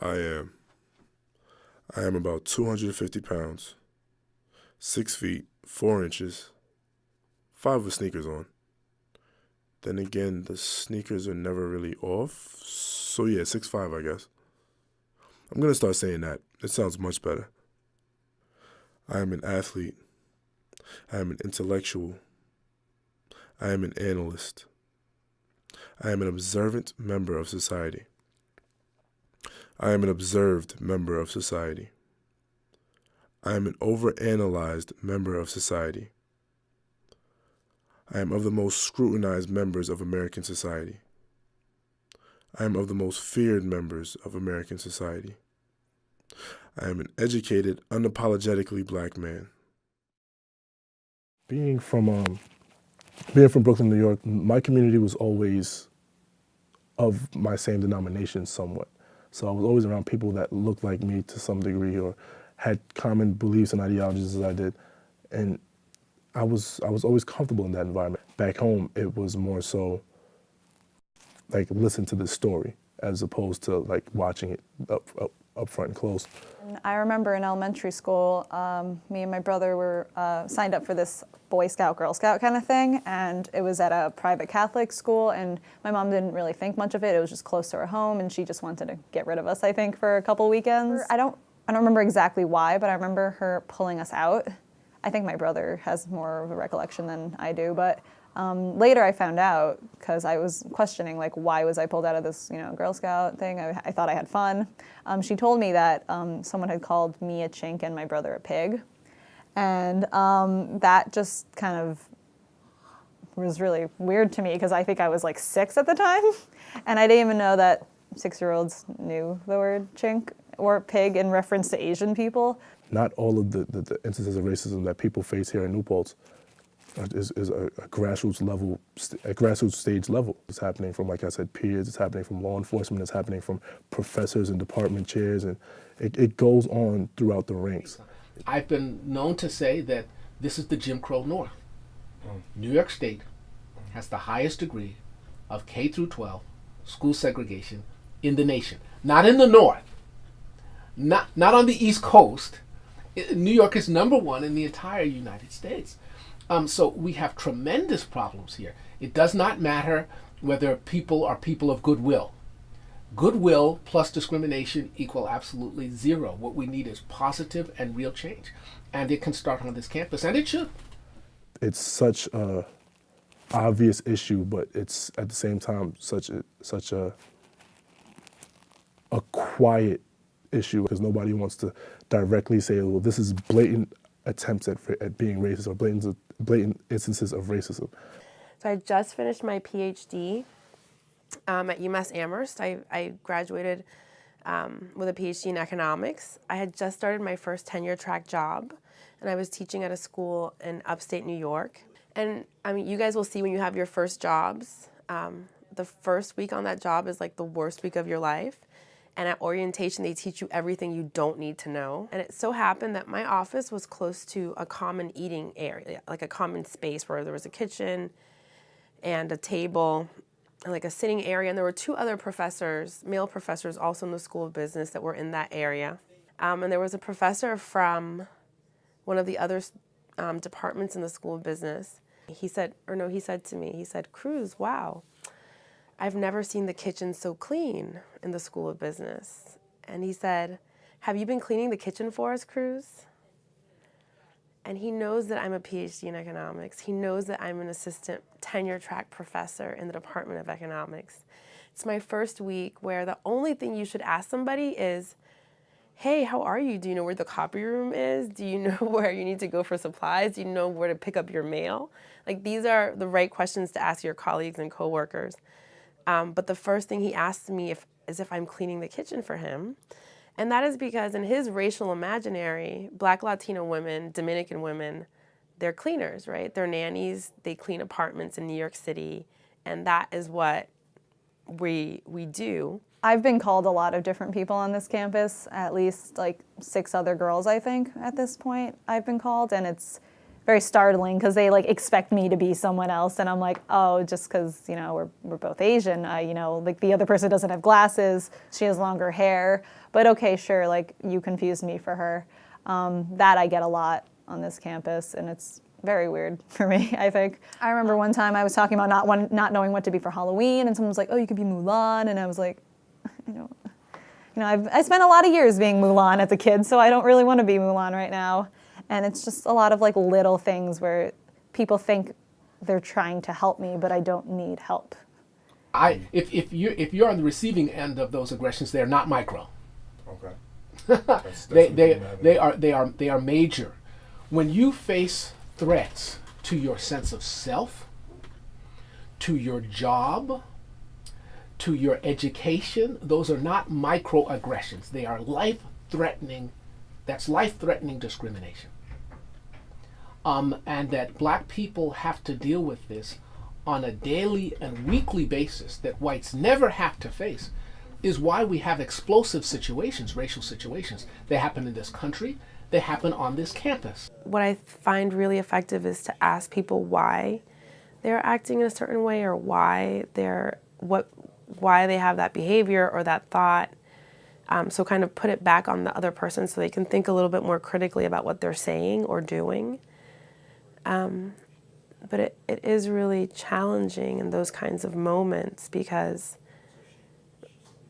I am. I am about 250 pounds, 6 feet, 4 inches, 5 with sneakers on. Then again, the sneakers are never really off. So yeah, 6'5", I guess. I'm going to start saying that. It sounds much better. I am an athlete. I am an intellectual. I am an analyst. I am an observant member of society. I am an observed member of society. I am an overanalyzed member of society. I am of the most scrutinized members of American society. I am of the most feared members of American society. I am an educated, unapologetically black man. Being from Brooklyn, New York, my community was always of my same denomination somewhat. So I was always around people that looked like me to some degree or had common beliefs and ideologies as I did. And I was always comfortable in that environment. Back home, it was more so like listen to this story as opposed to like watching it up front and close. I remember in elementary school, me and my brother were signed up for this Boy Scout, Girl Scout kind of thing, and it was at a private Catholic school, and my mom didn't really think much of it. It was just close to her home, and she just wanted to get rid of us, I think, for a couple weekends. I don't remember exactly why, but I remember her pulling us out. I think my brother has more of a recollection than I do, but later I found out, because I was questioning, like, why was I pulled out of this, Girl Scout thing? I thought I had fun. She told me that someone had called me a chink and my brother a pig. And that just kind of was really weird to me, because I think I was like 6 at the time. And I didn't even know that 6-year-olds knew the word chink or pig in reference to Asian people. Not all of the instances of racism that people face here in New Paltz is a grassroots level, a grassroots stage level. It's happening from, like I said, peers. It's happening from law enforcement. It's happening from professors and department chairs, and it goes on throughout the ranks. I've been known to say that this is the Jim Crow North. New York State has the highest degree of K through 12 school segregation in the nation. Not in the North, not on the East Coast. New York is #1 in the entire United States. So we have tremendous problems here. It does not matter whether people are people of goodwill. Goodwill plus discrimination equal absolutely zero. What we need is positive and real change. And it can start on this campus, and it should. It's such a obvious issue, but it's at the same time such a quiet issue, because nobody wants to directly say, well, this is blatant attempts at being racist or blatant instances of racism. So I just finished my PhD at UMass Amherst. I graduated with a PhD in economics. I had just started my first tenure track job, and I was teaching at a school in upstate New York. And I mean, you guys will see when you have your first jobs, the first week on that job is like the worst week of your life. And at orientation, they teach you everything you don't need to know. And it so happened that my office was close to a common eating area, like a common space where there was a kitchen and a table and like a sitting area. And there were 2 other professors, male professors, also in the School of Business that were in that area. And there was a professor from one of the other departments in the School of Business. He said to me, Cruz, wow. I've never seen the kitchen so clean in the School of Business. And he said, have you been cleaning the kitchen for us, Cruz? And he knows that I'm a PhD in economics. He knows that I'm an assistant tenure track professor in the Department of Economics. It's my first week where the only thing you should ask somebody is, hey, how are you? Do you know where the copy room is? Do you know where you need to go for supplies? Do you know where to pick up your mail? Like, these are the right questions to ask your colleagues and coworkers. But the first thing he asks me is if I'm cleaning the kitchen for him. And that is because in his racial imaginary, Black Latino women, Dominican women, they're cleaners, right? They're nannies, they clean apartments in New York City, and that is what we do. I've been called a lot of different people on this campus, at least like 6 other girls, I think, at this point I've been called, and it's very startling because they like expect me to be someone else, and I'm like, oh, just because we're both Asian, like the other person doesn't have glasses, she has longer hair, but okay, sure, like you confused me for her. That I get a lot on this campus, and it's very weird for me, I think. I remember one time I was talking about not knowing what to be for Halloween, and someone was like, oh, you could be Mulan, and I was like, I spent a lot of years being Mulan as a kid, so I don't really want to be Mulan right now. And it's just a lot of like little things where people think they're trying to help me, but I don't need help. If you're on the receiving end of those aggressions, they're not micro. Okay. They are major. When you face threats to your sense of self, to your job, to your education, those are not microaggressions. They are life-threatening. That's life-threatening discrimination. And that black people have to deal with this on a daily and weekly basis that whites never have to face is why we have explosive situations, racial situations. They happen in this country. They happen on this campus. What I find really effective is to ask people why they're acting in a certain way, or why they have that behavior or that thought. So kind of put it back on the other person so they can think a little bit more critically about what they're saying or doing. But it is really challenging in those kinds of moments because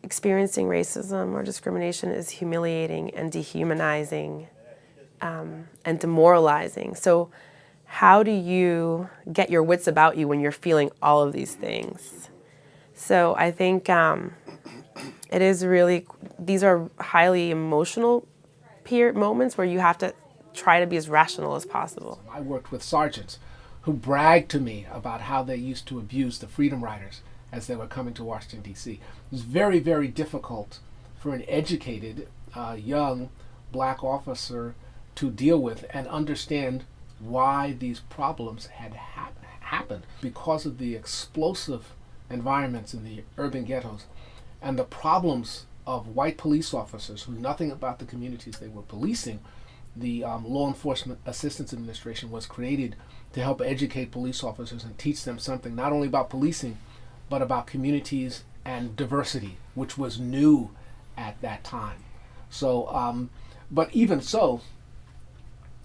experiencing racism or discrimination is humiliating and dehumanizing and demoralizing. So how do you get your wits about you when you're feeling all of these things? So I think it is really, these are highly emotional moments where you have to try to be as rational as possible. I worked with sergeants who bragged to me about how they used to abuse the Freedom Riders as they were coming to Washington, D.C. It was very, very difficult for an educated, young black officer to deal with and understand why these problems had happened because of the explosive environments in the urban ghettos and the problems of white police officers who knew nothing about the communities they were policing. The Law Enforcement Assistance Administration was created to help educate police officers and teach them something not only about policing, but about communities and diversity, which was new at that time. So, but even so,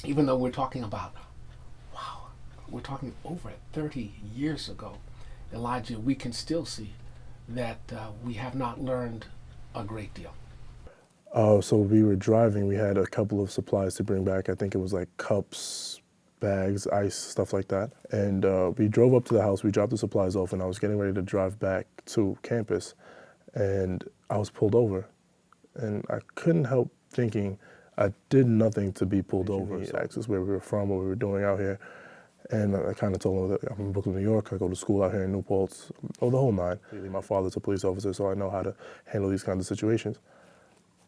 even though we're talking about, we're talking over 30 years ago, Elijah, we can still see that we have not learned a great deal. So we were driving, we had a couple of supplies to bring back. I think it was like cups, bags, ice, stuff like that. And we drove up to the house, we dropped the supplies off, and I was getting ready to drive back to campus, and I was pulled over. And I couldn't help thinking I did nothing to be pulled over. He asked us where we were from, what we were doing out here. And I kind of told him that I'm from Brooklyn, New York. I go to school out here in New Paltz, the whole nine. My father's a police officer, so I know how to handle these kinds of situations.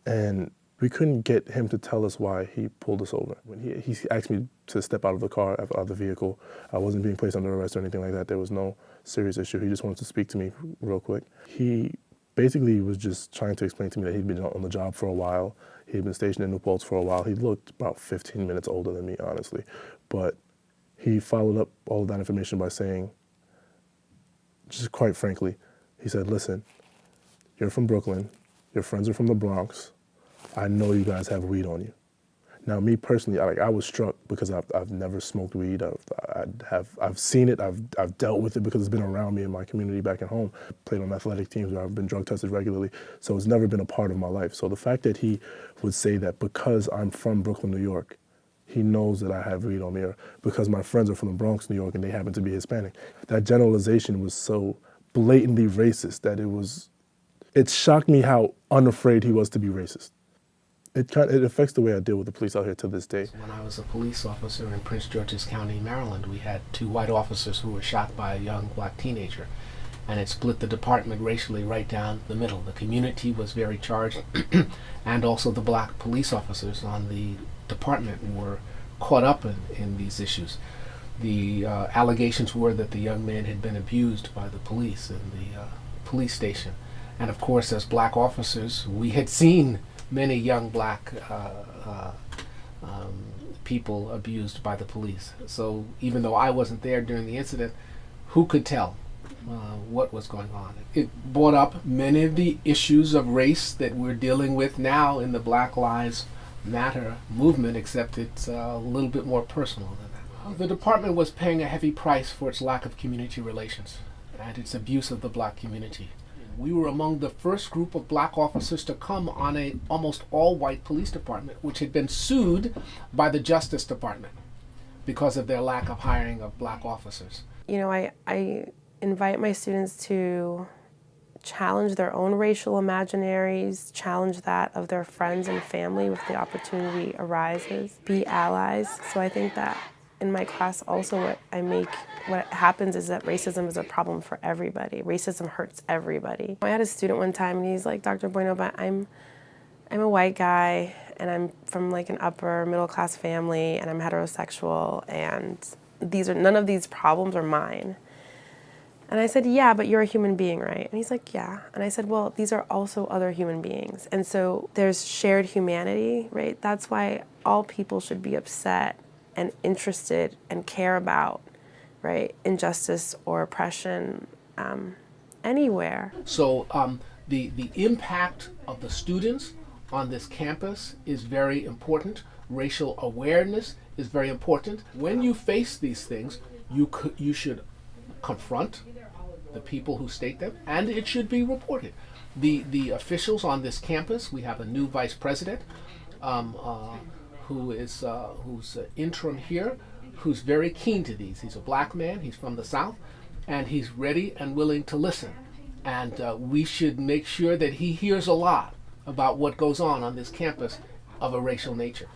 And we couldn't get him to tell us why he pulled us over. When he asked me to step out of the car, out of the vehicle, I wasn't being placed under arrest or anything like that. There was no serious issue. He just wanted to speak to me real quick. He basically was just trying to explain to me that he'd been on the job for a while. He'd been stationed in New Paltz for a while. He looked about 15 minutes older than me, honestly. But he followed up all of that information by saying, just quite frankly, he said, listen, you're from Brooklyn, your friends are from the Bronx, I know you guys have weed on you. Now, me personally, I was struck because I've never smoked weed. I've seen it. I've dealt with it because it's been around me in my community back at home. I played on athletic teams where I've been drug tested regularly, so it's never been a part of my life. So the fact that he would say that because I'm from Brooklyn, New York, he knows that I have weed on me, or because my friends are from the Bronx, New York, and they happen to be Hispanic. That generalization was so blatantly racist that it shocked me how unafraid he was to be racist. It affects the way I deal with the police out here to this day. When I was a police officer in Prince George's County, Maryland, we had 2 white officers who were shot by a young black teenager. And it split the department racially right down the middle. The community was very charged, and also the black police officers on the department were caught up in these issues. The allegations were that the young man had been abused by the police in the police station. And of course, as black officers, we had seen many young black people abused by the police. So even though I wasn't there during the incident, who could tell what was going on? It brought up many of the issues of race that we're dealing with now in the Black Lives Matter movement, except it's a little bit more personal than that. The department was paying a heavy price for its lack of community relations and its abuse of the black community. We were among the first group of black officers to come on a almost all-white police department, which had been sued by the Justice Department because of their lack of hiring of black officers. You know, I invite my students to challenge their own racial imaginaries, challenge that of their friends and family if the opportunity arises, be allies. So I think that in my class also what happens is that racism is a problem for everybody. Racism hurts everybody. I had a student one time and he's like, Dr. Bueno, but I'm a white guy and I'm from like an upper middle class family and I'm heterosexual and none of these problems are mine. And I said, yeah, but you're a human being, right? And he's like, yeah. And I said, well, these are also other human beings. And so there's shared humanity, right? That's why all people should be upset and interested and care about, right, injustice or oppression anywhere. So the impact of the students on this campus is very important. Racial awareness is very important. When you face these things, you should confront the people who state them, and it should be reported. The officials on this campus, we have a new vice president who's interim here, who's very keen to these. He's a black man, he's from the South, and he's ready and willing to listen. And we should make sure that he hears a lot about what goes on this campus of a racial nature.